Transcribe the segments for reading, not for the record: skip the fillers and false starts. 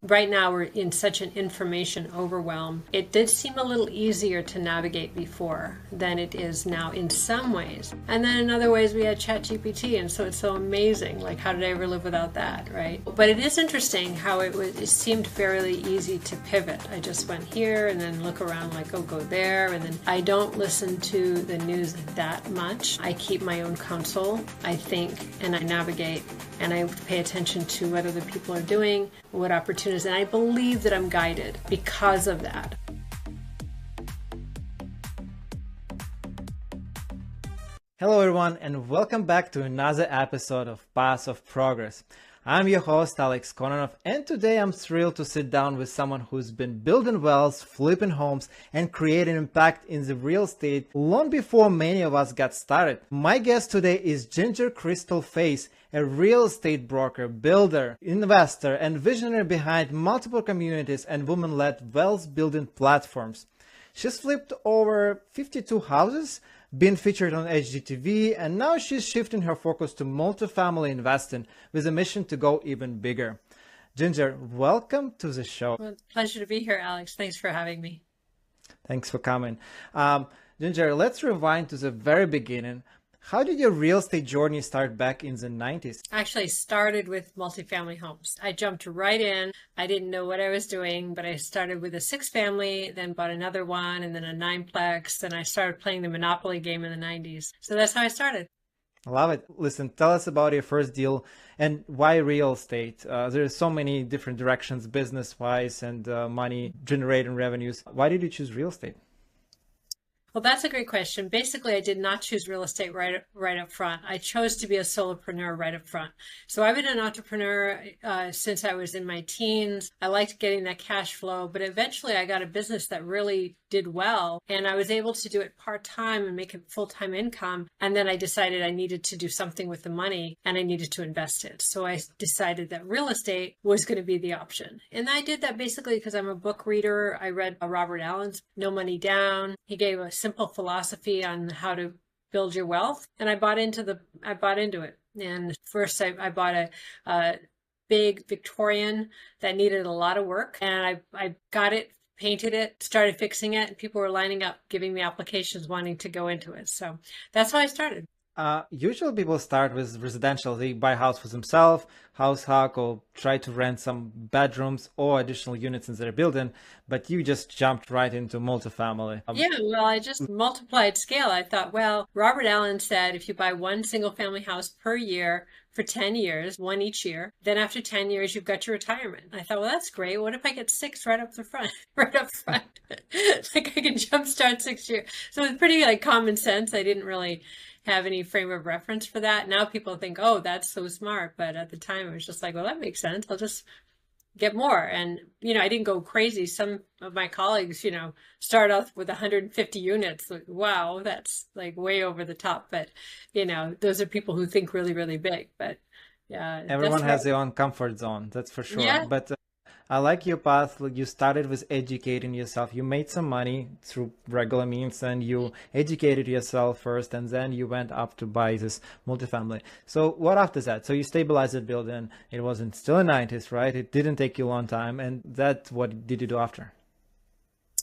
right now we're in such an information overwhelm. It did seem a little easier to navigate before than it is now in some ways. And then in other ways we had ChatGPT, and so it's so amazing. Like, how did I ever live without that, right? But it is interesting how it seemed fairly easy to pivot. I just went here and then look around like, oh, go there. And then I don't listen to the news that much. I keep my own counsel, I think, and I navigate, and I pay attention to what other people are doing, what opportunities, and I believe that I'm guided because of that. Hello everyone, and welcome back to another episode of Paths of Progress. I'm your host Alex Kononov, and today I'm thrilled to sit down with someone who's been building wealth, flipping homes, and creating impact in the real estate long before many of us got started. My guest today is Ginger Crystal Face, a real estate broker, builder, investor, and visionary behind multiple communities and women-led wealth building platforms. She's flipped over 52 houses, been featured on HGTV, and now she's shifting her focus to multifamily investing with a mission to go even bigger. Ginger, welcome to the show. Well, pleasure to be here, Alex. Thanks for having me. Thanks for coming. Ginger, let's rewind to the very beginning. How did your real estate journey start back in the 90s? Actually started with multifamily homes. I jumped right in. I didn't know what I was doing, but I started with a 6-family, then bought another one, and then a 9-plex. Then I started playing the Monopoly game in the 90s. So that's how I started. I love it. Listen, tell us about your first deal and why real estate. There's so many different directions business-wise and money generating revenues. Why did you choose real estate? Well, that's a great question. Basically, I did not choose real estate right up front. I chose to be a solopreneur right up front. So I've been an entrepreneur since I was in my teens. I liked getting that cash flow, but eventually I got a business that really did well, and I was able to do it part-time and make it full-time income. And then I decided I needed to do something with the money and I needed to invest it. So I decided that real estate was going to be the option. And I did that basically because I'm a book reader. I read Robert Allen's No Money Down. He gave a simple philosophy on how to build your wealth, and I bought into it. And first I bought a big Victorian that needed a lot of work, and I got it, painted it, started fixing it, and people were lining up, giving me applications wanting to go into it. So that's how I started. Usually people start with residential. They buy a house for themselves, house hack, or try to rent some bedrooms or additional units in their building, but you just jumped right into multifamily. Yeah, well, I just multiplied scale. I thought, well, Robert Allen said if you buy one single family house per year for 10 years, one each year, then after 10 years, you've got your retirement. I thought, well, that's great. What if I get 6 right up the front, right up front? Like I can jumpstart 6 years. So it's pretty like common sense. I didn't really have any frame of reference for that. Now people think, oh, that's so smart. But at the time, it was just like, well, that makes sense. I'll just get more. And, I didn't go crazy. Some of my colleagues, start off with 150 units. Like, wow, that's like way over the top. But, those are people who think really, really big. But yeah. Everyone has their own comfort zone, that's for sure. Yeah. But I like your path. You started with educating yourself. You made some money through regular means and you educated yourself first, and then you went up to buy this multifamily. So what after that? So you stabilized the building. It wasn't still in the 90s, right? It didn't take you a long time. And what did you do after?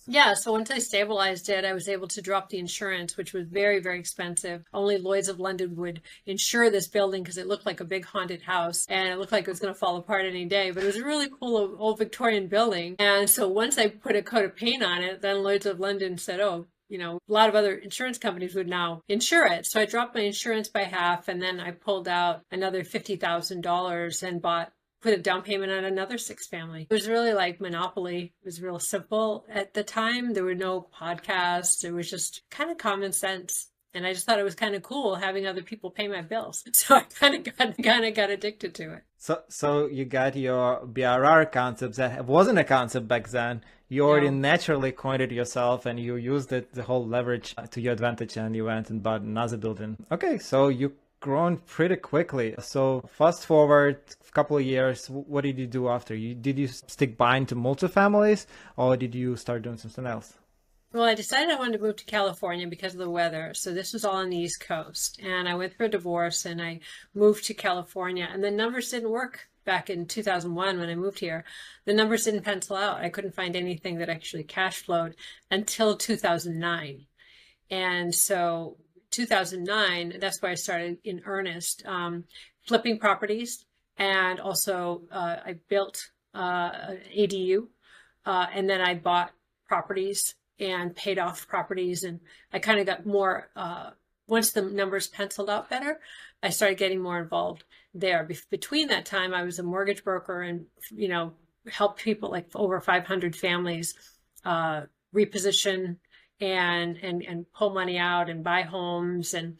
Yeah, so once I stabilized it, I was able to drop the insurance, which was very, very expensive. Only Lloyd's of London would insure this building because it looked like a big haunted house and it looked like it was going to fall apart any day. But it was a really cool old Victorian building. And so once I put a coat of paint on it, then Lloyd's of London said, oh, a lot of other insurance companies would now insure it. So I dropped my insurance by half, and then I pulled out another $50,000 and put a down payment on another 6-family. It was really like Monopoly. It was real simple at the time. There were no podcasts. It was just kind of common sense. And I just thought it was kind of cool having other people pay my bills. So I kind of got addicted to it. So you got your BRR concept that wasn't a concept back then. You already naturally coined it yourself, and you used it, the whole leverage to your advantage, and you went and bought another building. Okay, so you grown pretty quickly. So fast forward a couple of years, what did you do after? Did you stick buying to multifamilies, or did you start doing something else? Well, I decided I wanted to move to California because of the weather. So this was all on the East Coast. And I went through a divorce and I moved to California, and the numbers didn't work back in 2001 when I moved here, the numbers didn't pencil out. I couldn't find anything that actually cash flowed until 2009. And so 2009, that's why I started in earnest, flipping properties. And also I built ADU, and then I bought properties and paid off properties. And I kind of got more, once the numbers penciled out better, I started getting more involved there. Between that time, I was a mortgage broker and, helped people like over 500 families reposition and pull money out and buy homes, and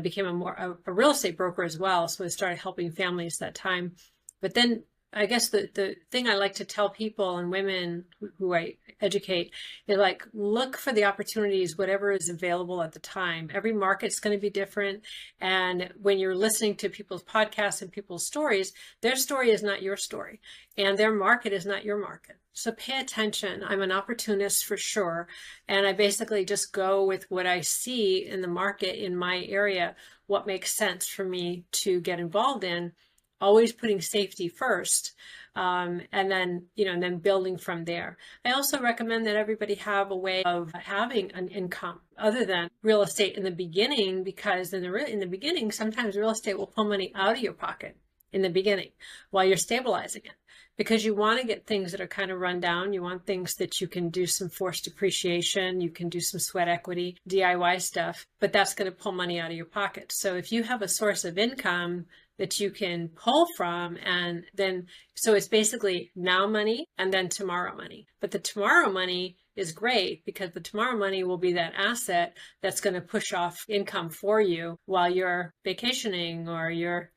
became a real estate broker as well. So I started helping families that time. But then I guess the thing I like to tell people and women who I educate is like, look for the opportunities, whatever is available at the time. Every market's going to be different. And when you're listening to people's podcasts and people's stories, their story is not your story and their market is not your market. So pay attention. I'm an opportunist for sure. And I basically just go with what I see in the market in my area, what makes sense for me to get involved in, always putting safety first. And then, and then building from there. I also recommend that everybody have a way of having an income other than real estate in the beginning, because in the beginning, sometimes real estate will pull money out of your pocket in the beginning while you're stabilizing it. Because you want to get things that are kind of run down. You want things that you can do some forced depreciation, you can do some sweat equity, DIY stuff, but that's going to pull money out of your pocket. So if you have a source of income that you can pull from, and then, so it's basically now money and then tomorrow money. But the tomorrow money is great because the tomorrow money will be that asset that's going to push off income for you while you're vacationing or you're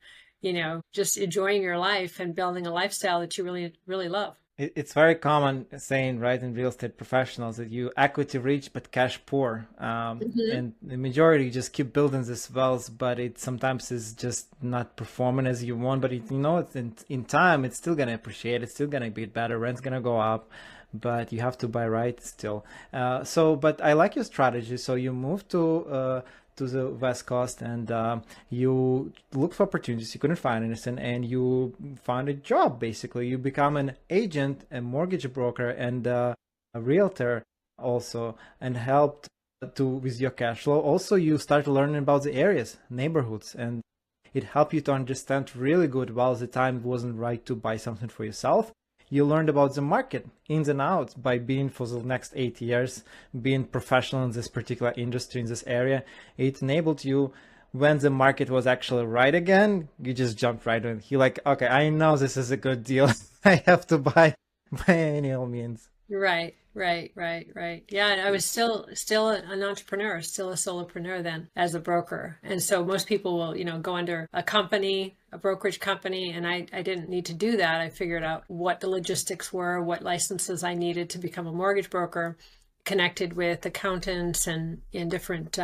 just enjoying your life and building a lifestyle that you really, really love. It's very common saying, right, in real estate professionals that you equity rich but cash poor, and the majority just keep building these wealth, but it sometimes is just not performing as you want. But it's in time, it's still gonna appreciate. It's still gonna be better. Rent's gonna go up, but you have to buy right still. But I like your strategy. So you move to the West Coast, and you look for opportunities, you couldn't find anything, and you found a job. Basically, you become an agent, a mortgage broker, and a realtor also, and helped with your cash flow. Also, you start learning about the areas, neighborhoods, and it helped you to understand really good while the time wasn't right to buy something for yourself. You learned about the market ins and outs by being for the next 8 years, being professional in this particular industry, in this area. It enabled you, when the market was actually right again, you just jumped right in. You're like, okay, I know this is a good deal. I have to buy by any means. Right. Yeah, and I was still an entrepreneur, still a solopreneur then as a broker. And so most people will, go under a company, a brokerage company, and I didn't need to do that. I figured out what the logistics were, what licenses I needed to become a mortgage broker, connected with accountants and in different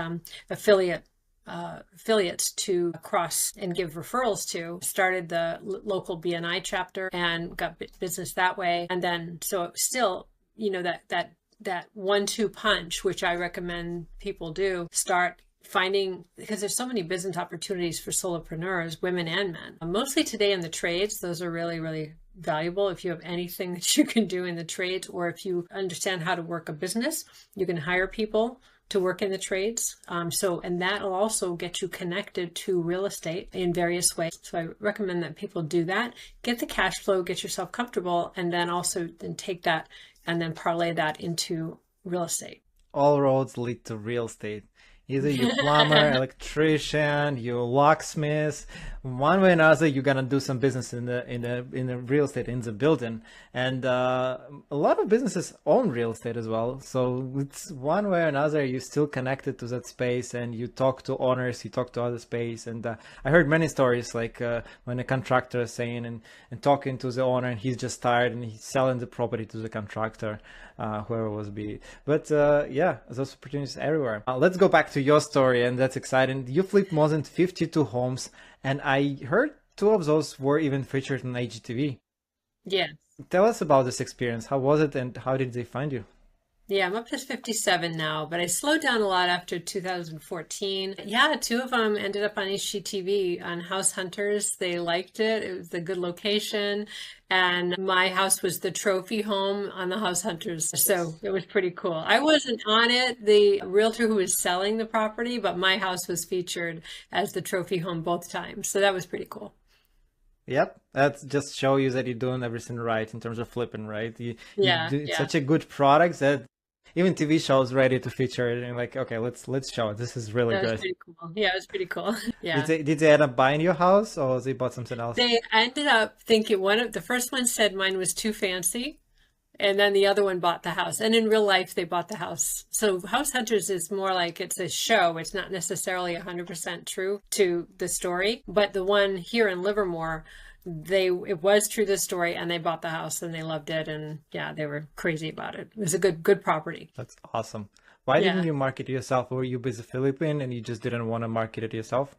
affiliates to cross and give referrals to. Started the local BNI chapter and got business that way. And then, so still, that 1-2 punch, which I recommend people do, start finding, because there's so many business opportunities for solopreneurs, women and men. Mostly today in the trades, those are really, really valuable. If you have anything that you can do in the trades, or if you understand how to work a business, you can hire people to work in the trades. And that will also get you connected to real estate in various ways. So I recommend that people do that, get the cash flow, get yourself comfortable, and then also then take that and then parlay that into real estate. All roads lead to real estate. Either you plumber, electrician, you locksmith, one way or another, you're gonna do some business in the real estate, in the building. And a lot of businesses own real estate as well. So it's one way or another, you're still connected to that space, and you talk to owners, you talk to other space. And I heard many stories, like when a contractor is saying and talking to the owner, and he's just tired and he's selling the property to the contractor, whoever it was be. But yeah, those opportunities everywhere. Let's go back to your story, and that's exciting. You flipped more than 52 homes, and I heard 2 of those were even featured on HGTV. Yeah. Tell us about this experience. How was it, and how did they find you? Yeah, I'm up to 57 now, but I slowed down a lot after 2014. Yeah, two of them ended up on HGTV on House Hunters. They liked it. It was a good location. And my house was the trophy home on the House Hunters. So it was pretty cool. I wasn't on it, the realtor who was selling the property, but my house was featured as the trophy home both times. So that was pretty cool. Yep, that just show you that you're doing everything right in terms of flipping, right? You Yeah, do yeah. such a good product that even TV shows ready to feature it, and like, okay, let's show it. This is really That was good. pretty cool. Yeah, it was pretty cool. Did Yeah. they end up buying your house, or they bought something else? They ended up thinking one of the first one said mine was too fancy, and then the other one bought the house. And in real life, they bought the house. So House Hunters is more like it's a show. It's not necessarily 100% true to the story. But the one here in Livermore, it was true to the story, and they bought the house and they loved it. And yeah, they were crazy about it. It was a good property. That's awesome. Why didn't Yeah. you market it yourself? Were you busy Philippine and you just didn't want to market it yourself?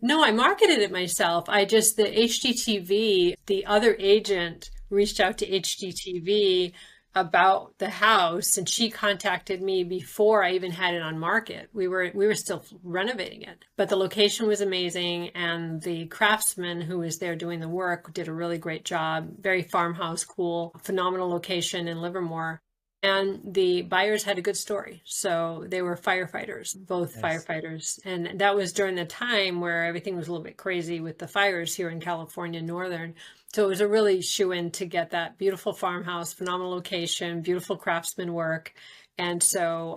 No, I marketed it myself. The HGTV, the other agent reached out to HGTV about the house, and she contacted me before I even had it on market. We were still renovating it, but the location was amazing, and the craftsman who was there doing the work did a really great job. Very farmhouse, cool, phenomenal location in Livermore. And the buyers had a good story. So they were firefighters, both Nice. firefighters. And that was during the time where everything was a little bit crazy with the fires here in California, Northern. So it was a really shoe-in to get that beautiful farmhouse, phenomenal location, beautiful craftsman work. And so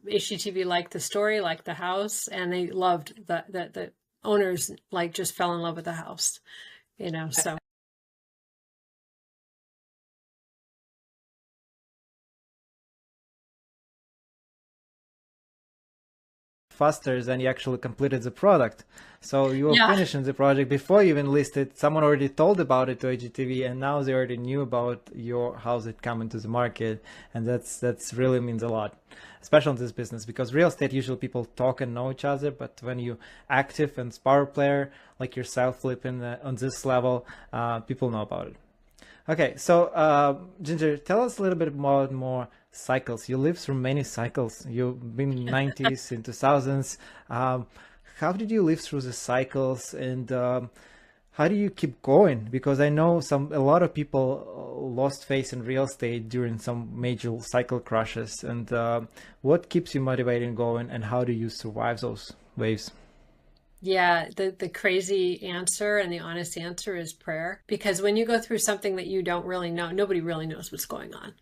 HGTV liked the story, liked the house, and they loved the owners like just fell in love with the house, so. Faster than you actually completed the product. So you were Yeah. finishing the project before you even listed. Someone already told about it to HGTV, and now they already knew about your house it coming to the market, and that's really means a lot, especially in this business because real estate usually people talk and know each other, but when you active and power player like yourself flipping on this level, people know about it. Okay, so Ginger, tell us a little bit more cycles. You lived through many cycles. You've been 90s and 2000s. How did you live through the cycles, and how do you keep going? Because I know a lot of people lost faith in real estate during some major cycle crashes. And what keeps you motivated and going, and how do you survive those waves? Yeah, the crazy answer and the honest answer is prayer. Because when you go through something that you don't really know, nobody really knows what's going on.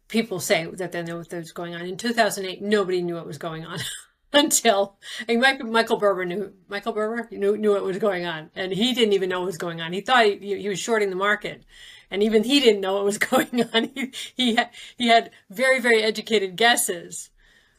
People say that they know what's going on. In 2008, nobody knew what was going on until Michael Berber knew what was going on, and he didn't even know what was going on. He thought he was shorting the market, and even he didn't know what was going on. He had very very educated guesses,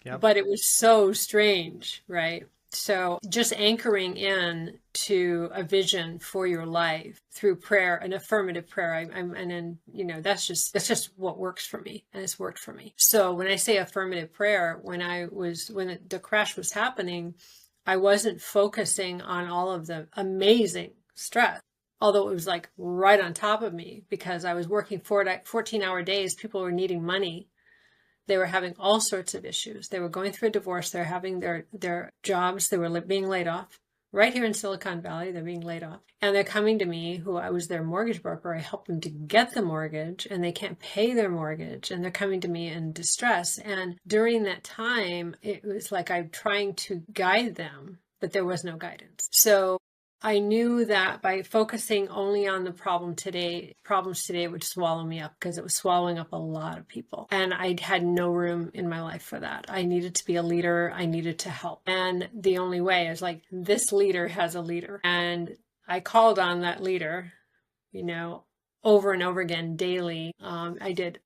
Yep. but it was so strange, right? So just anchoring in to a vision for your life through prayer, an affirmative prayer. And then, that's just what works for me. And it's worked for me. So when I say affirmative prayer, when the crash was happening, I wasn't focusing on all of the amazing stress, although it was like right on top of me because I was working 14-hour days. People were needing money. They were having all sorts of issues. They were going through a divorce. They're having their jobs. They were being laid off. Right here in Silicon Valley, they're being laid off. And they're coming to me, who I was their mortgage broker. I helped them to get the mortgage, and they can't pay their mortgage. And they're coming to me in distress. And during that time, it was like I'm trying to guide them, but there was no guidance. So I knew that by focusing only on the problems today would swallow me up because it was swallowing up a lot of people. And I had no room in my life for that. I needed to be a leader. I needed to help. And the only way is like, this leader has a leader. And I called on that leader, over and over again daily. I did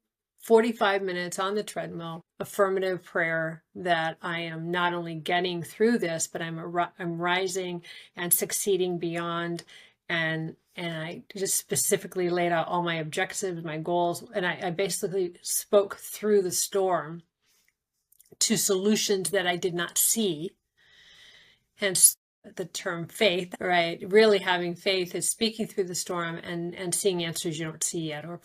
45 minutes on the treadmill, affirmative prayer that I am not only getting through this, but I'm rising and succeeding beyond. And I just specifically laid out all my objectives, my goals, and I basically spoke through the storm to solutions that I did not see. Hence the term faith, right? Really having faith is speaking through the storm and seeing answers you don't see yet, or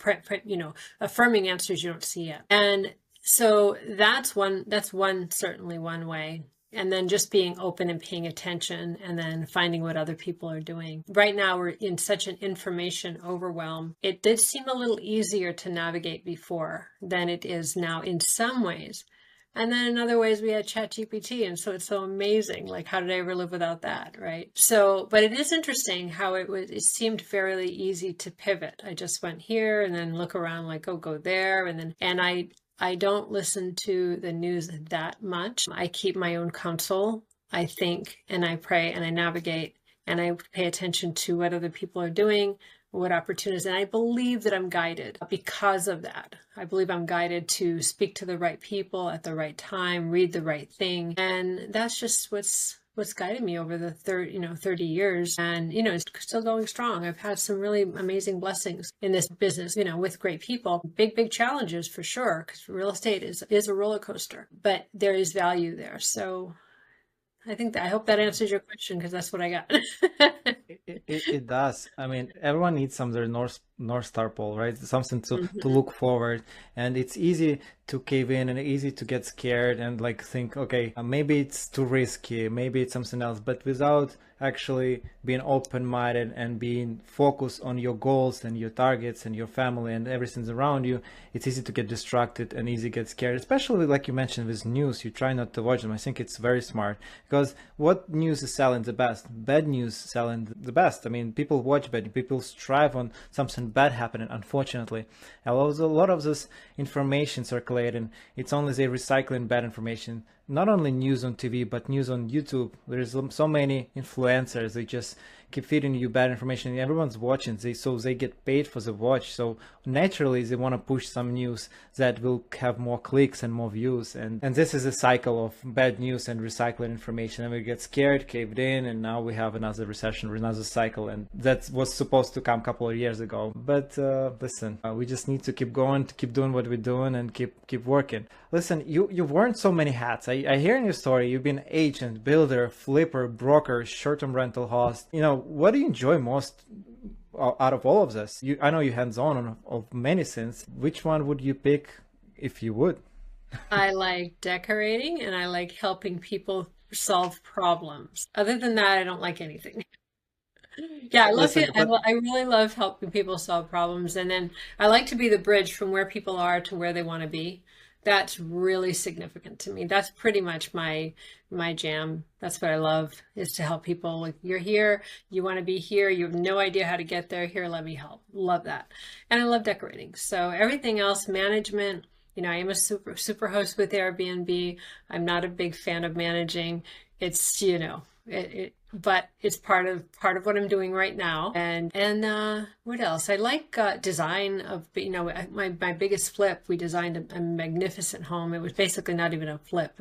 affirming answers you don't see yet. And So that's one certainly one way. And then just being open and paying attention and then finding what other people are doing. Right now, we're in such an information overwhelm. It did seem a little easier to navigate before than it is now in some ways. And then in other ways, we had ChatGPT. And so it's so amazing. Like, how did I ever live without that? Right. So, but it is interesting how it seemed fairly easy to pivot. I just went here and then look around like, oh, go there. And I don't listen to the news that much. I keep my own counsel. I think and I pray and I navigate and I pay attention to what other people are doing, what opportunities. And I believe that I'm guided because of that. I believe I'm guided to speak to the right people at the right time, read the right thing. And that's just what's guided me over the 30 years. And, it's still going strong. I've had some really amazing blessings in this business, with great people. Big challenges for sure, because real estate is a roller coaster, but there is value there. So I hope that answers your question, because that's what I got. It does. I mean, everyone needs some their North Star pole, right? Something to Mhm. look forward. And it's easy to cave in and easy to get scared and like think, okay, maybe it's too risky, maybe it's something else. But without actually being open-minded and being focused on your goals and your targets and your family and everything around you, it's easy to get distracted and easy to get scared. Especially like you mentioned with news, you try not to watch them. I think it's very smart because what news is selling the best? Bad news selling the best. I mean, people watch bad, people strive on something bad happening, unfortunately. A lot of this information circulating, it's only they recycling bad information. Not only news on TV, but news on YouTube. There's so many influencers. They just keep feeding you bad information. Everyone's watching. So they get paid for the watch. So naturally, they want to push some news that will have more clicks and more views. And this is a cycle of bad news and recycling information. And we get scared, caved in, and now we have another recession, another cycle. And that was supposed to come a couple of years ago. But listen, we just need to keep going, to keep doing what we're doing, and keep working. Listen, you've worn so many hats. I hear in your story you've been agent, builder, flipper, broker, short-term rental host. What do you enjoy most out of all of this? I know you're hands-on of many things. Which one would you pick if you would? I like decorating and I like helping people solve problems. Other than that, I don't like anything. Yeah, I love it. Listen, but I really love helping people solve problems. And then I like to be the bridge from where people are to where they want to be. That's really significant to me. That's pretty much my jam. That's what I love, is to help people. Like, you're here, you want to be here, you have no idea how to get there. Here, let me help. Love that. And I love decorating. So everything else, management, I am a super host with Airbnb. I'm not a big fan of managing. It's, but it's part of what I'm doing right now. And what else? I like design of, my biggest flip. We designed a magnificent home. It was basically not even a flip.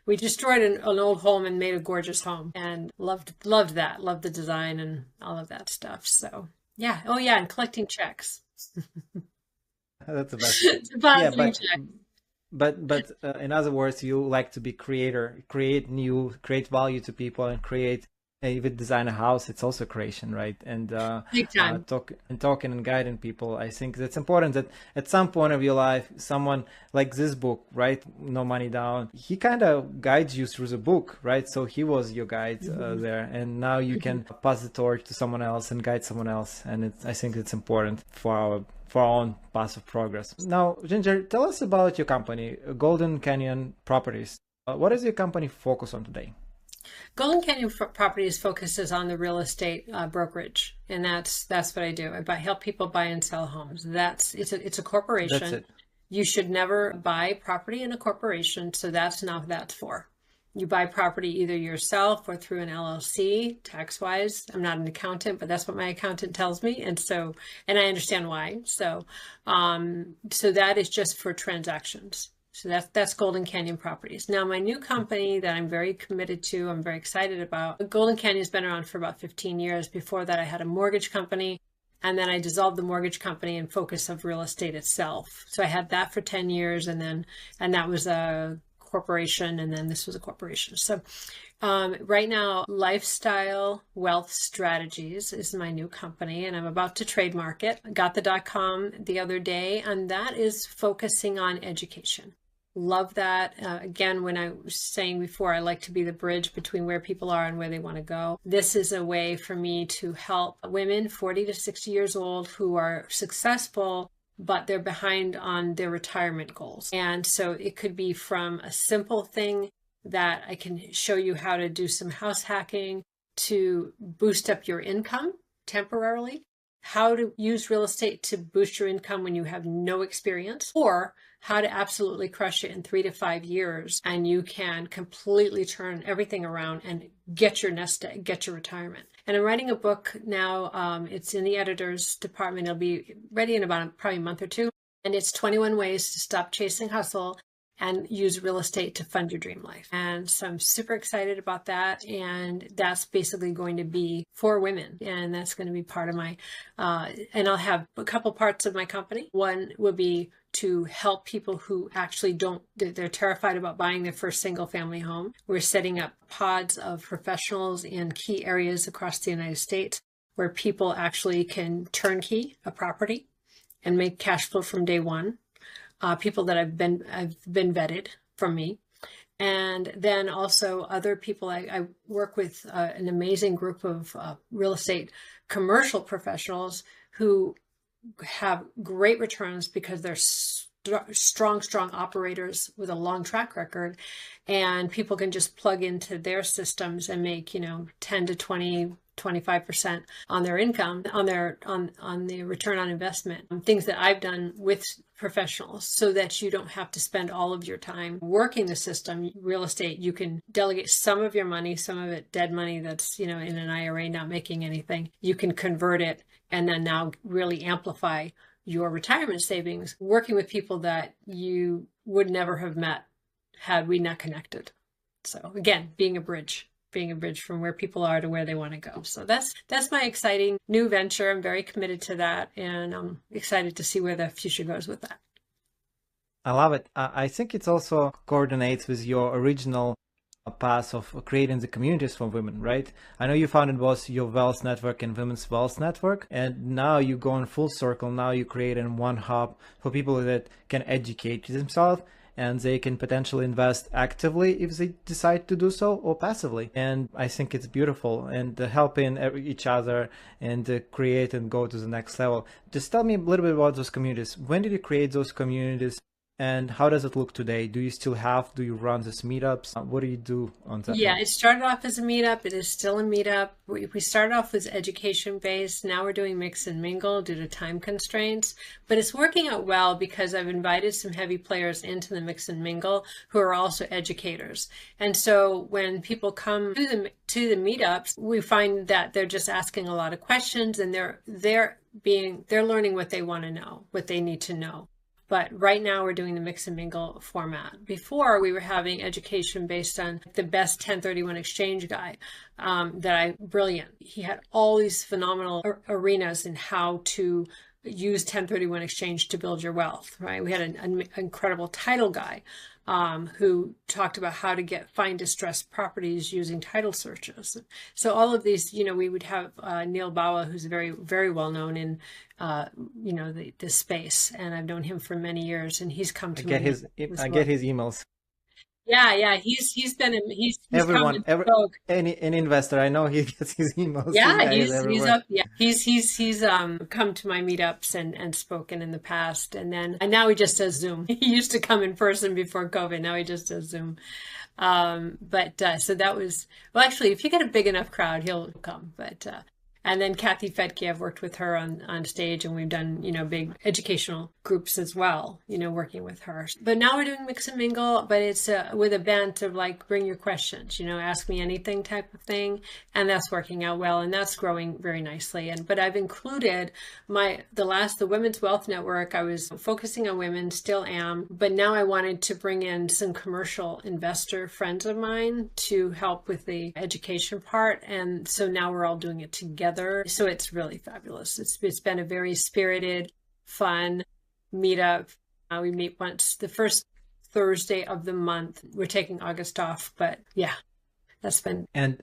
We destroyed an old home and made a gorgeous home, and loved that. Loved the design and all of that stuff. So yeah. Oh yeah, and collecting checks. that's the best. Yeah, Depositing checks. but in other words, you like to be creator, create value to people, and create. Even design a house, it's also creation, right? And Big time. talking and guiding people. I think that's important. That at some point of your life, someone like this book, right? No Money Down. He kind of guides you through the book, right? So he was your guide Mhm. there, and now you can pass the torch to someone else and guide someone else. And I think it's important for our own path of progress. Now, Ginger, tell us about your company, Golden Canyon Properties. What does your company focus on today? Golden Canyon Properties focuses on the real estate brokerage, and that's what I do. Help people buy and sell homes. It's a That's corporation. it. You should never buy property in a corporation, so that's not what that's for. You buy property either yourself or through an LLC, tax wise. I'm not an accountant, but that's what my accountant tells me, and I understand why. So that is just for transactions. So that's Golden Canyon Properties. Now, my new company that I'm very committed to, I'm very excited about. Golden Canyon's been around for about 15 years. Before that, I had a mortgage company, and then I dissolved the mortgage company and focus of real estate itself. So I had that for 10 years, and that was a corporation, and then this was a corporation. So right now, Lifestyle Wealth Strategies is my new company, and I'm about to trademark it. I got the .com the other day, and that is focusing on education. Love that. Again, when I was saying before, I like to be the bridge between where people are and where they want to go. This is a way for me to help women 40 to 60 years old who are successful, but they're behind on their retirement goals. And so it could be from a simple thing that I can show you how to do some house hacking to boost up your income temporarily, how to use real estate to boost your income when you have no experience, or how to absolutely crush it in 3 to 5 years, and you can completely turn everything around and get your nest egg, get your retirement. And I'm writing a book now. It's in the editor's department. It'll be ready in about probably a month or two. And it's 21 ways to stop chasing hustle and use real estate to fund your dream life. And so I'm super excited about that. And that's basically going to be for women. And that's going to be part of my, and I'll have a couple parts of my company. One will be to help people who actually they're terrified about buying their first single family home. We're setting up pods of professionals in key areas across the United States where people actually can turnkey a property and make cash flow from day one. People that I've been vetted from me. And then also other people, I work with an amazing group of real estate commercial professionals who have great returns because they're strong operators with a long track record, and people can just plug into their systems and make 10 to 20 25% on their income, on the return on investment. Things that I've done with professionals so that you don't have to spend all of your time working the system. Real estate, you can delegate some of your money, some of it dead money that's, in an IRA not making anything. You can convert it and then now really amplify your retirement savings, working with people that you would never have met had we not connected. So again, being a bridge from where people are to where they want to go. So that's my exciting new venture. I'm very committed to that, and I'm excited to see where the future goes with that. I love it. I think it also coordinates with your original path of creating the communities for women, right? I know you founded both your Wealth Network and Women's Wealth Network, and now you go in full circle. Now you create in one hub for people that can educate themselves, and they can potentially invest actively if they decide to do so, or passively. And I think it's beautiful, and helping each other and create and go to the next level. Just tell me a little bit about those communities. When did you create those communities? And how does it look today? Do you run these meetups? What do you do on that? Yeah, it started off as a meetup. It is still a meetup. We started off with education based. Now we're doing mix and mingle due to time constraints, but it's working out well because I've invited some heavy players into the mix and mingle who are also educators. And so when people come to the meetups, we find that they're just asking a lot of questions, and they're learning what they want to know, what they need to know. But right now we're doing the mix and mingle format. Before, we were having education based on the best 1031 exchange guy, brilliant. He had all these phenomenal arenas in how to use 1031 exchange to build your wealth, right? We had an incredible title guy who talked about how to find distressed properties using title searches. So all of these, we would have Neil Bawa, who's very, very well known in, the space, and I've known him for many years, and he's come to I get his emails. Yeah, he's everyone, any investor I know, he gets his emails. Yeah, he's up. Yeah, he's come to my meetups and spoken in the past, and now he just does Zoom. He used to come in person before COVID. Now he just does Zoom. So that was, well, actually, if you get a big enough crowd, he'll come. And then Kathy Fedke, I've worked with her on stage, and we've done, big educational groups as well, working with her. But now we're doing mix and mingle, but it's with a bent of like, bring your questions, ask me anything type of thing. And that's working out well, and that's growing very nicely. But I've included the Women's Wealth Network. I was focusing on women, still am, but now I wanted to bring in some commercial investor friends of mine to help with the education part. And so now we're all doing it together. So it's really fabulous. It's been a very spirited, fun meetup. We meet once the first Thursday of the month. We're taking August off, but yeah, that's been. And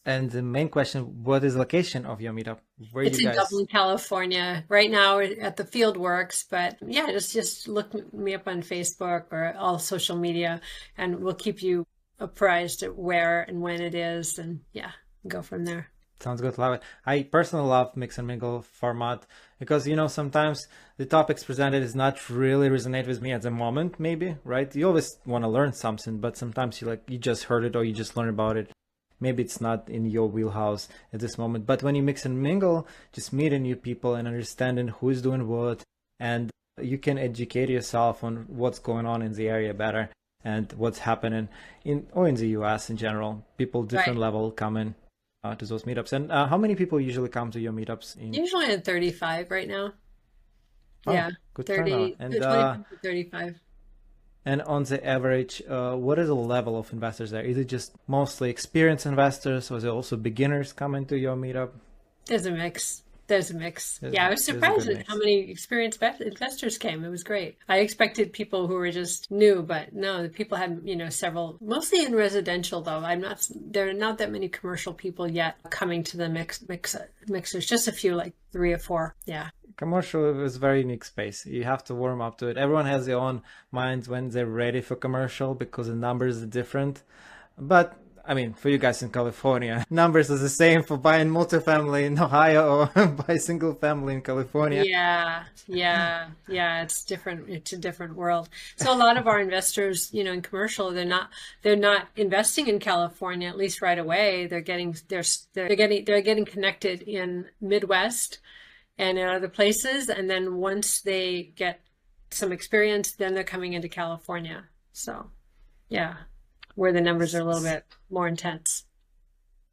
And the main question, what is the location of your meetup? Where It's you in guys? Dublin, California. Right now at the Field Works, but yeah, just look me up on Facebook or all social media, and we'll keep you apprised of where and when it is, and yeah, go from there. Sounds good. Love it. I personally love mix and mingle format because, sometimes the topics presented is not really resonate with me at the moment, maybe, right? You always want to learn something, but sometimes you just heard it or you just learn about it. Maybe it's not in your wheelhouse at this moment. But when you mix and mingle, just meeting new people and understanding who is doing what, and you can educate yourself on what's going on in the area better and what's happening in the US in general. People different Right. level come in to those meetups. And how many people usually come to your meetups in? Usually at 35 right now. Oh, Yeah, good turnout. 30, And 25 to 35. on the average, what is the level of investors there? Is it just mostly experienced investors, or is it also beginners coming to your meetup? There's a mix. There's a mix. There's, Yeah, I was there's a surprised good at how mix. many experienced investors came. It was great. I expected people who were just new, but no, the people had, several, mostly in residential though. There are not that many commercial people yet coming to the mixers, just a few, like three or four. Yeah. Commercial is a very unique space. You have to warm up to it. Everyone has their own minds when they're ready for commercial because the numbers are different. But I mean, for you guys in California, numbers are the same for buying multifamily in Ohio or buy single family in California. Yeah, yeah. It's different. It's a different world. So a lot of our investors, in commercial, they're not investing in California, at least right away. They're getting connected in Midwest and in other places. And then once they get some experience, then they're coming into California. So yeah, where the numbers are a little bit more intense.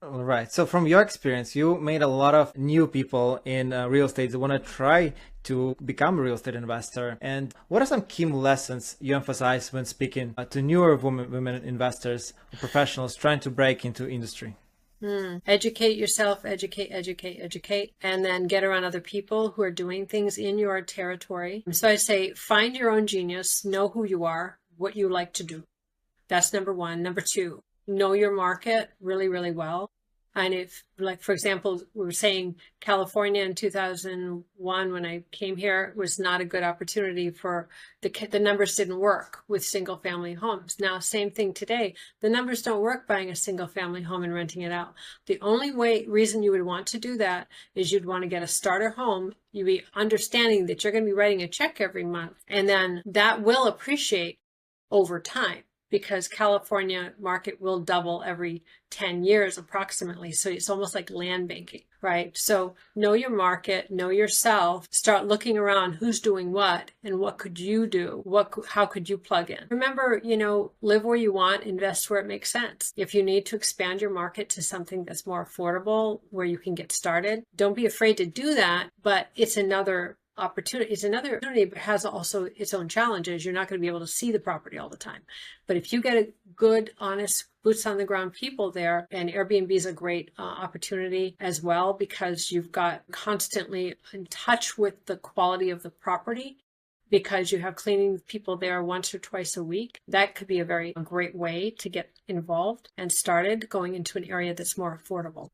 All right. So from your experience, you made a lot of new people in real estate that want to try to become a real estate investor. And what are some key lessons you emphasize when speaking to newer women investors or professionals trying to break into industry? Educate yourself, educate, and then get around other people who are doing things in your territory. So I say, find your own genius, know who you are, what you like to do. That's number one. Number two, know your market really, really well. And if, like, for example, we were saying California in 2001, when I came here, was not a good opportunity for the numbers didn't work with single family homes. Now, same thing today. The numbers don't work buying a single family home and renting it out. The only reason you would want to do that is you'd want to get a starter home. You'd be understanding that you're going to be writing a check every month, and then that will appreciate over time, because California market will double every 10 years approximately. So it's almost like land banking, right? So know your market, know yourself, start looking around who's doing what and what could you do? How could you plug in? Remember, live where you want, invest where it makes sense. If you need to expand your market to something that's more affordable where you can get started, don't be afraid to do that, but it's another opportunity. It's another opportunity, but has also its own challenges. You're not going to be able to see the property all the time. But if you get a good, honest, boots on the ground people there, and Airbnb is a great opportunity as well, because you've got constantly in touch with the quality of the property, because you have cleaning people there once or twice a week. That could be a great way to get involved and started going into an area that's more affordable.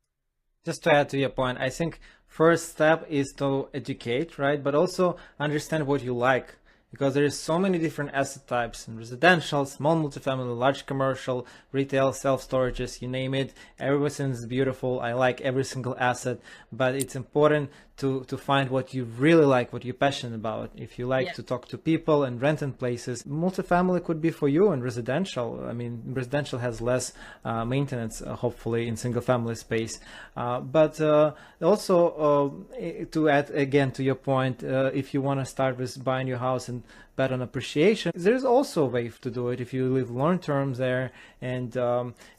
Just to add to your point, I think first step is to educate, right? But also understand what you like, because there is so many different asset types in residential, small multifamily, large commercial, retail, self-storages, you name it. Everything is beautiful. I like every single asset, but it's important to find what you really like, what you're passionate about. If you like to talk to people and rent in places, multifamily could be for you. And residential, I mean, residential has less maintenance, hopefully, in single family space. But also to add again to your point, if you want to start with buying your house and bet on appreciation, there's also a way to do it. If you live long term there and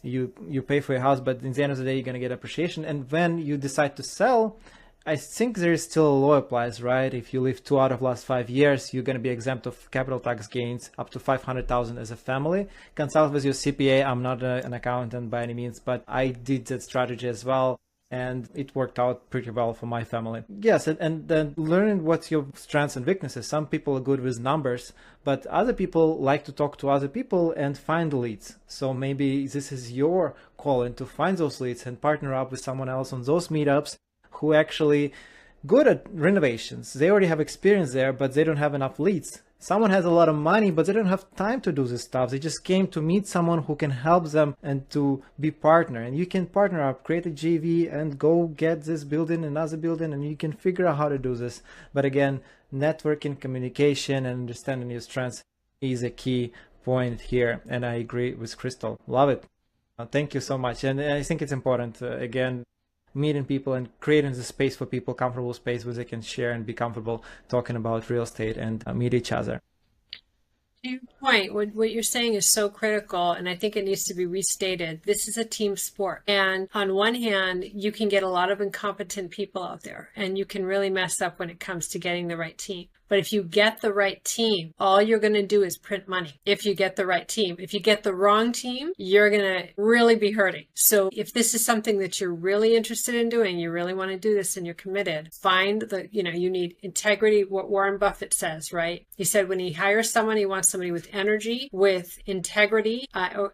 you pay for your house, but in the end of the day, you're going to get appreciation. And when you decide to sell, I think there is still a law applies, right? If you live 2 out of last 5 years, you're going to be exempt of capital tax gains up to 500,000 as a family. Consult with your CPA. I'm not an accountant by any means, but I did that strategy as well. and it worked out pretty well for my family. Yes, and then learning what's your strengths and weaknesses. Some people are good with numbers, but other people like to talk to other people and find leads. So maybe this is your calling to find those leads and partner up with someone else on those meetups who actually good at renovations. They already have experience there, but they don't have enough leads. Someone has a lot of money, but they don't have time to do this stuff. They just came to meet someone who can help them and to be partner. And you can partner up, create a JV and go get this building, another building, and you can figure out how to do this. But again, networking, communication, and understanding your strengths is a key point here. And I agree with Crystal. Love it. Thank you so much. And I think it's important, again, meeting people and creating the space for people, comfortable space where they can share and be comfortable talking about real estate and meet each other. To your point, what you're saying is so critical, and I think it needs to be restated. This is a team sport. And on one hand, you can get a lot of incompetent people out there, and you can really mess up when it comes to getting the right team. But if you get the right team, all you're going to do is print money. If you get the right team, if you get the wrong team, you're going to really be hurting. So if this is something that you're really interested in doing, you really want to do this and you're committed, find you need integrity, what Warren Buffett says, right? He said when he hires someone, he wants somebody with energy, with integrity,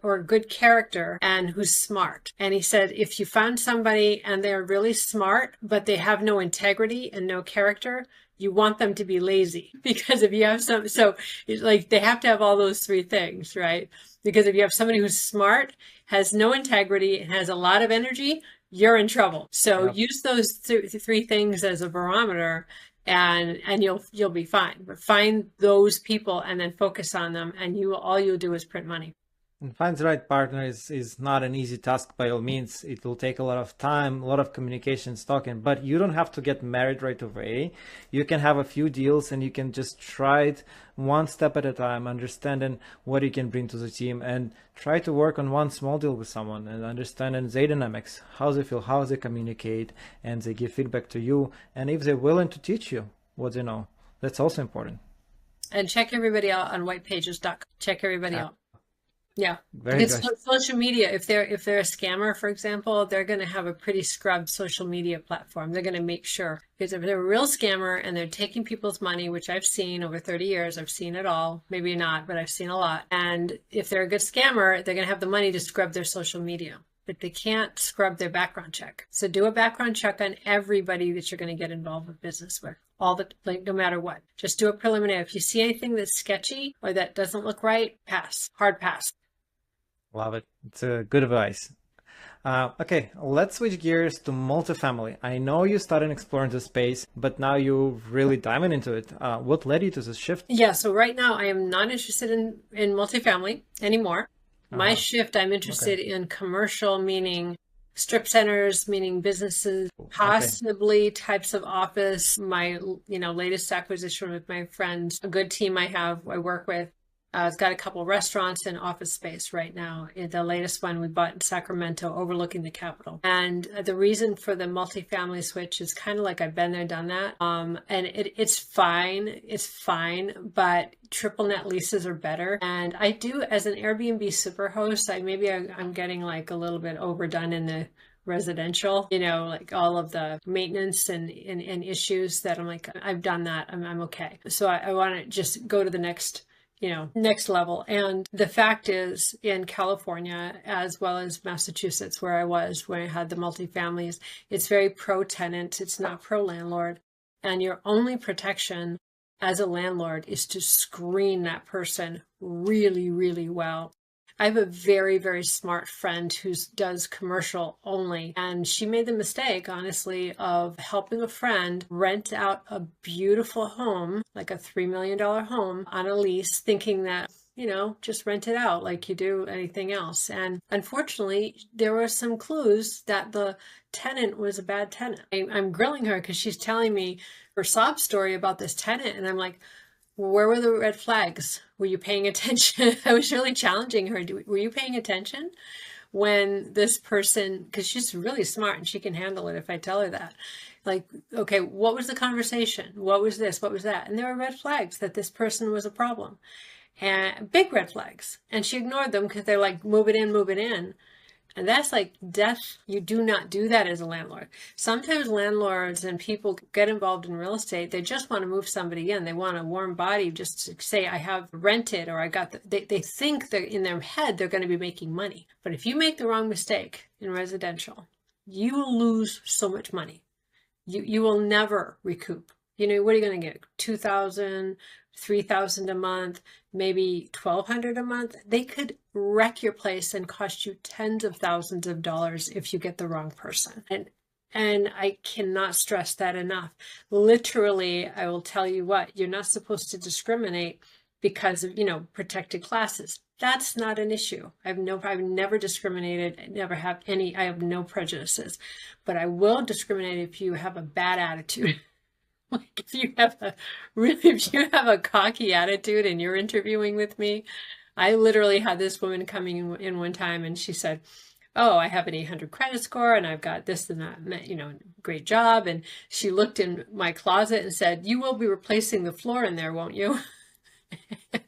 or good character, and who's smart. And he said, if you find somebody and they're really smart, but they have no integrity and no character, you want them to be lazy, because if you have so it's like they have to have all those three things, right? Because if you have somebody who's smart, has no integrity, and has a lot of energy, you're in trouble. So Yep. use those three things as a barometer, and you'll be fine. But find those people and then focus on them, and all you'll do is print money. And find the right partner is not an easy task by all means. It will take a lot of time, a lot of communications, talking, but you don't have to get married right away. You can have a few deals and you can just try it one step at a time, understanding what you can bring to the team, and try to work on one small deal with someone and understanding their dynamics, how they feel, how they communicate, and they give feedback to you. And if they're willing to teach you what they know, that's also important. And check everybody out on whitepages.com. Check everybody out. Yeah, Very because good. social media, if they're a scammer, for example, they're going to have a pretty scrubbed social media platform. They're going to make sure, because if they're a real scammer and they're taking people's money, which I've seen over 30 years, I've seen it all, maybe not, but I've seen a lot. And if they're a good scammer, they're going to have the money to scrub their social media, but they can't scrub their background check. So do a background check on everybody that you're going to get involved with business with. No matter what, just do a preliminary. If you see anything that's sketchy or that doesn't look right, pass, hard pass. Love it. It's a good advice. Okay, let's switch gears to multifamily. I know you started exploring the space, but now you're really diving into it. What led you to this shift? Yeah, so right now I am not interested in multifamily anymore. My shift, I'm interested in commercial, meaning strip centers, meaning businesses, possibly types of office. My, latest acquisition with my friends, a good team I work with. It's got a couple restaurants and office space right now. The latest one we bought in Sacramento overlooking the Capitol. And the reason for the multifamily switch is kind of like I've been there, done that. And it's fine. It's fine, but triple net leases are better. And I do, as an Airbnb superhost, I'm getting like a little bit overdone in the residential, like all of the maintenance and issues that I'm like, I've done that. I'm okay. So I want to just go to the next level. And the fact is, in California, as well as Massachusetts, where I was when I had the multifamilies, it's very pro-tenant. It's not pro-landlord. And your only protection as a landlord is to screen that person really, really well. I have a very, very smart friend who does commercial only, and she made the mistake, honestly, of helping a friend rent out a beautiful home, like a $3 million home on a lease, thinking that, just rent it out like you do anything else. And unfortunately, there were some clues that the tenant was a bad tenant. I'm grilling her because she's telling me her sob story about this tenant, and I'm like, where were the red flags? Were you paying attention? I was really challenging her. Were you paying attention when this person, because she's really smart and she can handle it if I tell her that. Like, okay, what was the conversation? What was this? What was that? And there were red flags that this person was a problem, and big red flags. And she ignored them because they're like, move it in, move it in. And that's like death. You do not do that as a landlord. Sometimes landlords and people get involved in real estate. They just want to move somebody in. They want a warm body just to say, I have rented, or I got they think that in their head they're going to be making money. But if you make the wrong mistake in residential, you will lose so much money. You will never recoup. You know, what are you going to get? 2,000, 3,000 a month, maybe 1,200 a month. They could wreck your place and cost you tens of thousands of dollars if you get the wrong person. And I cannot stress that enough. Literally, I will tell you what, you're not supposed to discriminate because of, protected classes. That's not an issue. I've never discriminated. I have no prejudices, but I will discriminate if you have a bad attitude. Like if you have a cocky attitude and you're interviewing with me. I literally had this woman coming in one time and she said, oh, I have an 800 credit score and I've got this and that, great job. And she looked in my closet and said, you will be replacing the floor in there, won't you? and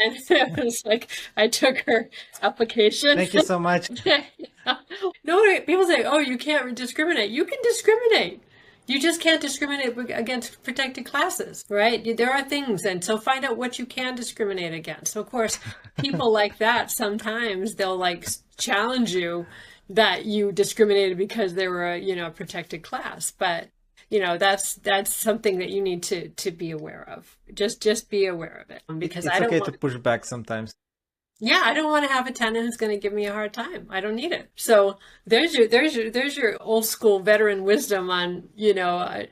it was like, I took her application. Thank you so much. No, people say, oh, you can't discriminate. You can discriminate. You just can't discriminate against protected classes, right? There are things, and so find out what you can discriminate against. So of course, people like that, sometimes they'll like challenge you that you discriminated because they were a protected class. But that's something that you need to be aware of. Just be aware of it, because it's okay to push back sometimes. Yeah, I don't want to have a tenant who's going to give me a hard time. I don't need it. So there's your old school veteran wisdom on,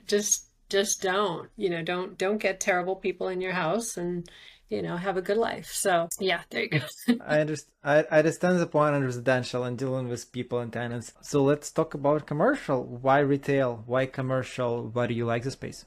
just don't get terrible people in your house and, have a good life. So yeah, there you go. I understand the point on residential and dealing with people and tenants. So let's talk about commercial. Why retail? Why commercial? Why do you like the space?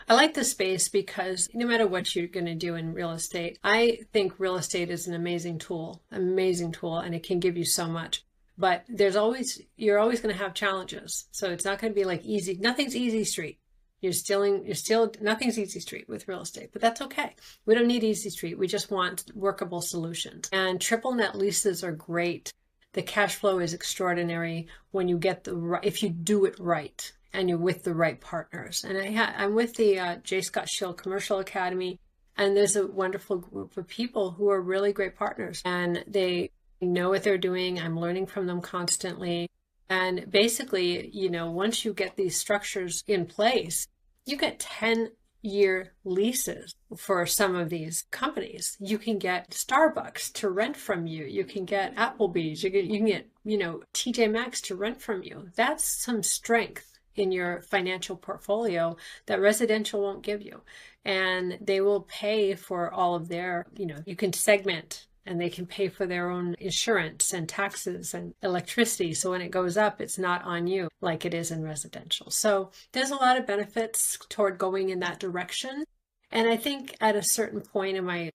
I like the space because no matter what you're going to do in real estate, I think real estate is an amazing tool, and it can give you so much. But you're always going to have challenges. So it's not going to be like easy. Nothing's easy street. Nothing's easy street with real estate, but that's okay. We don't need easy street. We just want workable solutions. And triple net leases are great. The cash flow is extraordinary when you get if you do it right. And you're with the right partners. And I'm with the J. Scott Schill Commercial Academy, and there's a wonderful group of people who are really great partners, and they know what they're doing. I'm learning from them constantly. And basically, once you get these structures in place, you get 10-year leases for some of these companies. You can get Starbucks to rent from you. You can get Applebee's. You can get TJ Maxx to rent from you. That's some strength in your financial portfolio that residential won't give you. And they will pay for all of their, you can segment, and they can pay for their own insurance and taxes and electricity. So when it goes up, it's not on you like it is in residential. So there's a lot of benefits toward going in that direction. And I think at a certain point in my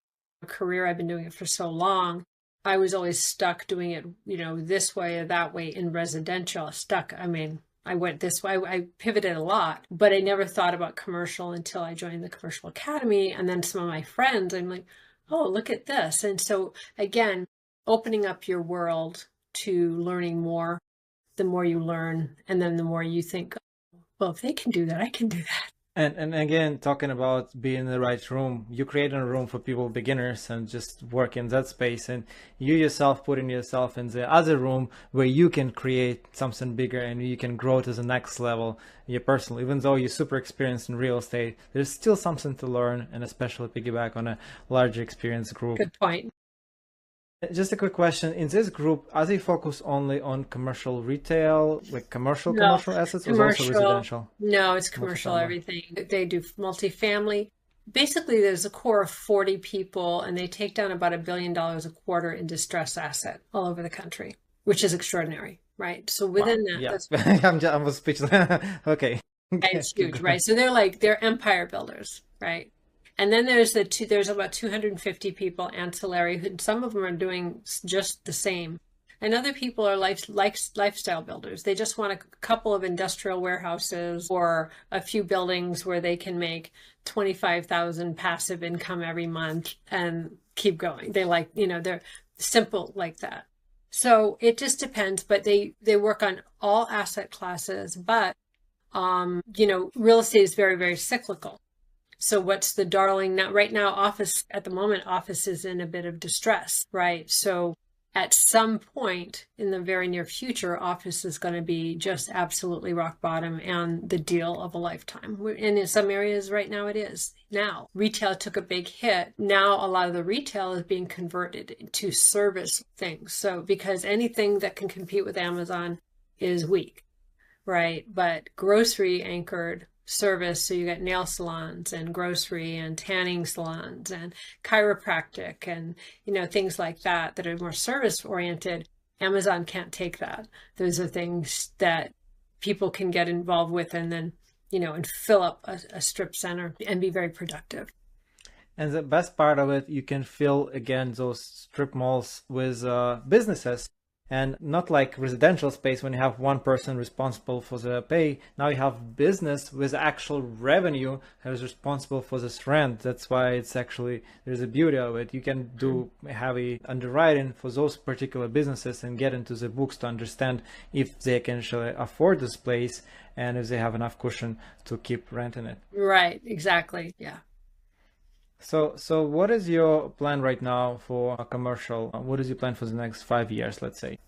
career, I've been doing it for so long, I was always stuck doing it, this way or that way in residential. I went this way. I pivoted a lot, but I never thought about commercial until I joined the Commercial Academy. And then some of my friends, I'm like, oh, look at this. And so again, opening up your world to learning more, the more you learn, and then the more you think, well, if they can do that, I can do that. And again, talking about being in the right room, you create a room for people, beginners, and just work in that space. And you yourself putting yourself in the other room where you can create something bigger and you can grow to the next level. Your personal, even though you're super experienced in real estate, there's still something to learn, and especially piggyback on a larger experience group. Good point. Just a quick question. In this group, are they focused only on commercial retail, like commercial assets, or also residential? No, it's commercial everything. They do multifamily. Basically, there's a core of 40 people, and they take down about $1 billion a quarter in distressed asset all over the country, which is extraordinary, right? So within that, yeah. I'm speechless. Okay. It's huge, right? So they're empire builders, right? And then there's about 250 people ancillary, and some of them are doing just the same. And other people are lifestyle builders. They just want a couple of industrial warehouses or a few buildings where they can make 25,000 passive income every month and keep going. They they're simple like that. So it just depends, but they work on all asset classes, but real estate is very, very cyclical. So what's the darling now? Right now, at the moment, office is in a bit of distress, right? So at some point in the very near future, office is going to be just absolutely rock bottom and the deal of a lifetime. And in some areas right now it is. Now, retail took a big hit. Now a lot of the retail is being converted to service things. So because anything that can compete with Amazon is weak, right? But grocery anchored service, so you got nail salons and grocery and tanning salons and chiropractic and things like that that are more service oriented. Amazon can't take that. Those are things that people can get involved with and then and fill up a strip center and be very productive. And the best part of it, you can fill again those strip malls with businesses. And not like residential space when you have one person responsible for the pay. Now you have business with actual revenue that is responsible for this rent. That's why it's actually, there's a beauty of it. You can do heavy underwriting for those particular businesses and get into the books to understand if they can actually afford this place and if they have enough cushion to keep renting it. Right, exactly. Yeah. So what is your plan right now for a commercial? What is your plan for the next 5 years, let's say?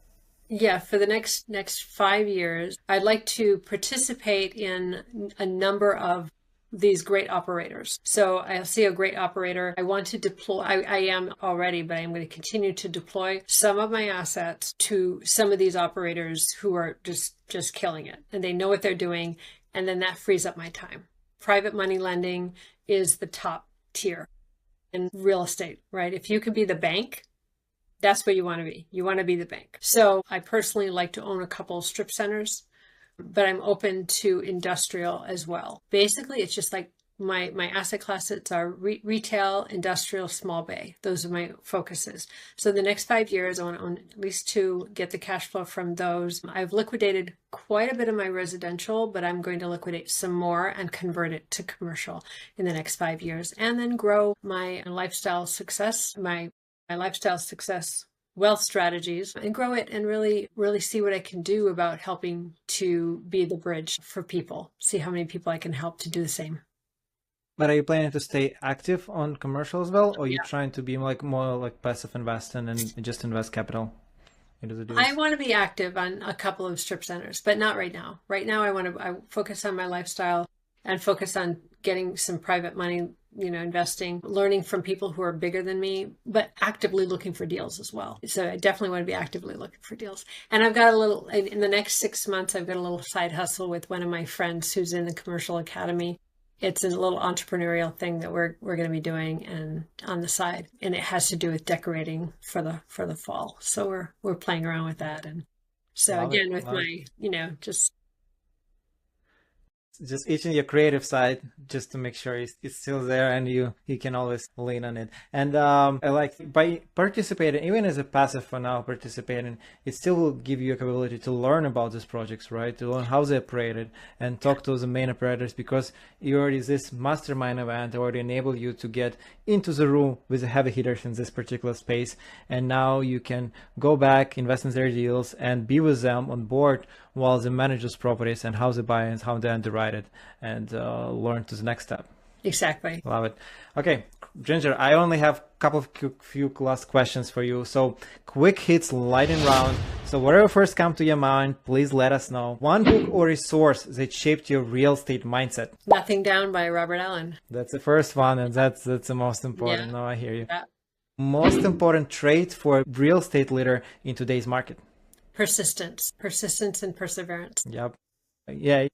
Yeah, for the next 5 years, I'd like to participate in a number of these great operators. So I'll see a great operator. I want to deploy, I am already, but I'm going to continue to deploy some of my assets to some of these operators who are just killing it and they know what they're doing. And then that frees up my time. Private money lending is the top tier in real estate, right? If you could be the bank, that's where you want to be. You want to be the bank. So I personally like to own a couple of strip centers, but I'm open to industrial as well. Basically, it's just like my asset classes are retail, industrial, small bay. Those are my focuses. So the next 5 years, I want to own at least two, get the cash flow from those. I've liquidated quite a bit of my residential, but I'm going to liquidate some more and convert it to commercial in the next 5 years, and then grow my lifestyle success, my lifestyle success wealth strategies, and grow it and really, really see what I can do about helping to be the bridge for people, see how many people I can help to do the same. But are you planning to stay active on commercial as well, or are you trying to be like more like passive investing and just invest capital into the deals? I want to be active on a couple of strip centers, but not right now. Right now, I focus on my lifestyle and focus on getting some private money, investing, learning from people who are bigger than me, but actively looking for deals as well. So I definitely want to be actively looking for deals. And I've got in the next 6 months, I've got a little side hustle with one of my friends who's in the commercial academy. It's a little entrepreneurial thing that we're going to be doing and on the side, and it has to do with decorating for the fall. So we're playing around with that, and so Love again it. with Love my just itching your creative side just to make sure it's still there and you can always lean on it. And I like by participating, even as a passive for now, participating, it still will give you a capability to learn about these projects, right? To learn how they operated and talk to the main operators, because you already this mastermind event already enable you to get into the room with the heavy hitters in this particular space, and now you can go back, invest in their deals, and be with them on board while they manage those properties and how they buy and how they underwrite it, and learn to the next step. Exactly. Love it. Okay, Ginger, I only have a couple of few last questions for you. So quick hits, lightning round. So whatever first come to your mind, please let us know. One book or resource that shaped your real estate mindset. Nothing Down by Robert Allen. That's the first one, and that's the most important. Yeah. No, I hear you. Yeah. Most important trait for a real estate leader in today's market. Persistence and perseverance. Yep. Yeah.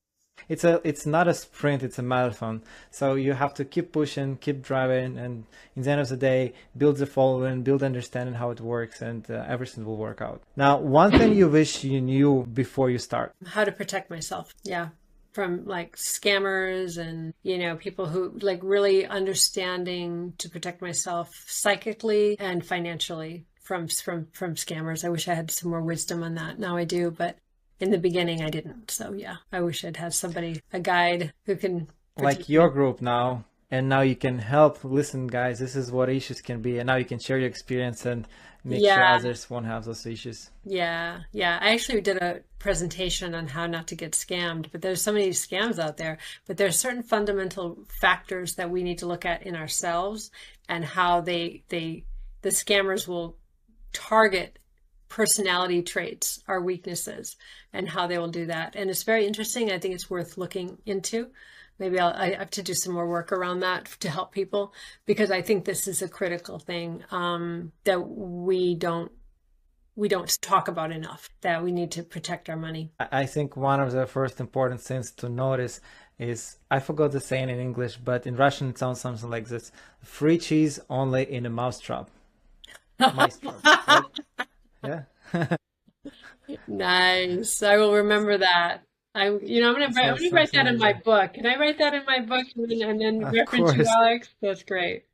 It's not a sprint, it's a marathon. So you have to keep pushing, keep driving, and in the end of the day, build the following, build understanding how it works, and everything will work out. Now, one thing you wish you knew before you start. How to protect myself. Yeah. From like scammers and, people who like really understanding to protect myself psychically and financially from scammers. I wish I had some more wisdom on that. Now I do, but in the beginning I didn't. So yeah, I wish I'd had somebody, a guide who can like your group now. and now you can help. Listen, guys, this is what issues can be, and now you can share your experience and make sure Yeah. others won't have those issues. Yeah, yeah. I actually did a presentation on how not to get scammed, but there's so many scams out there. But there's certain fundamental factors that we need to look at in ourselves and how the scammers will target personality traits, our weaknesses, and how they will do that. And it's very interesting. I think it's worth looking into. Maybe I have to do some more work around that to help people, because I think this is a critical thing that we don't talk about enough, that we need to protect our money. I think one of the first important things to notice is, I forgot the saying in English, but in Russian it sounds something like this: free cheese only in a mousetrap. Mice trap, right? Yeah. Nice. I will remember that. I'm So gonna write something that in like my that. book. Can I write that in my book and then Of reference you, course. Alex? That's great.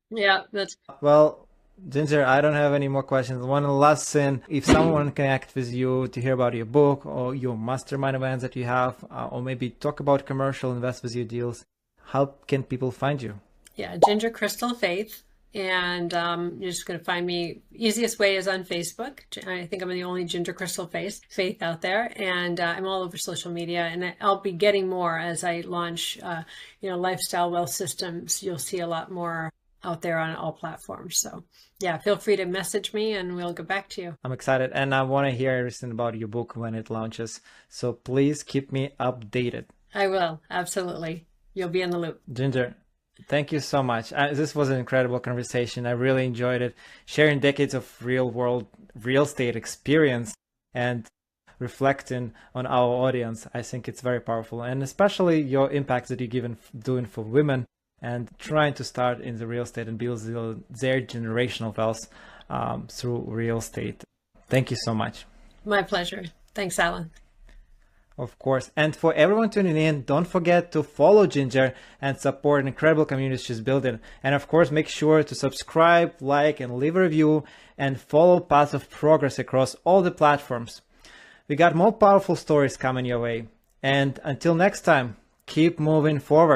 Yeah, that's Well, Ginger, I don't have any more questions. One last thing: if someone connect with you to hear about your book or your mastermind events that you have, or maybe talk about commercial invest with you deals, how can people find you? yeah, Ginger Crystal Faith. And you're just going to find me. Easiest way is on Facebook. I think I'm the only Ginger Crystal Faith out there, and I'm all over social media. And I'll be getting more as I launch, lifestyle wealth systems. You'll see a lot more out there on all platforms. So yeah, feel free to message me, and we'll get back to you. I'm excited, and I want to hear everything about your book when it launches. So please keep me updated. I will, absolutely. You'll be in the loop. Ginger, thank you so much. This was an incredible conversation. I really enjoyed it. Sharing decades of real world real estate experience and reflecting on our audience, I think it's very powerful. And especially your impact that you're doing for women and trying to start in the real estate and build their generational wealth through real estate. Thank you so much. My pleasure. Thanks, Alan. Of course. And for everyone tuning in, don't forget to follow Ginger and support an incredible community she's building. And of course, make sure to subscribe, like, and leave a review, and follow Paths of Progress across all the platforms. We got more powerful stories coming your way. And until next time, keep moving forward.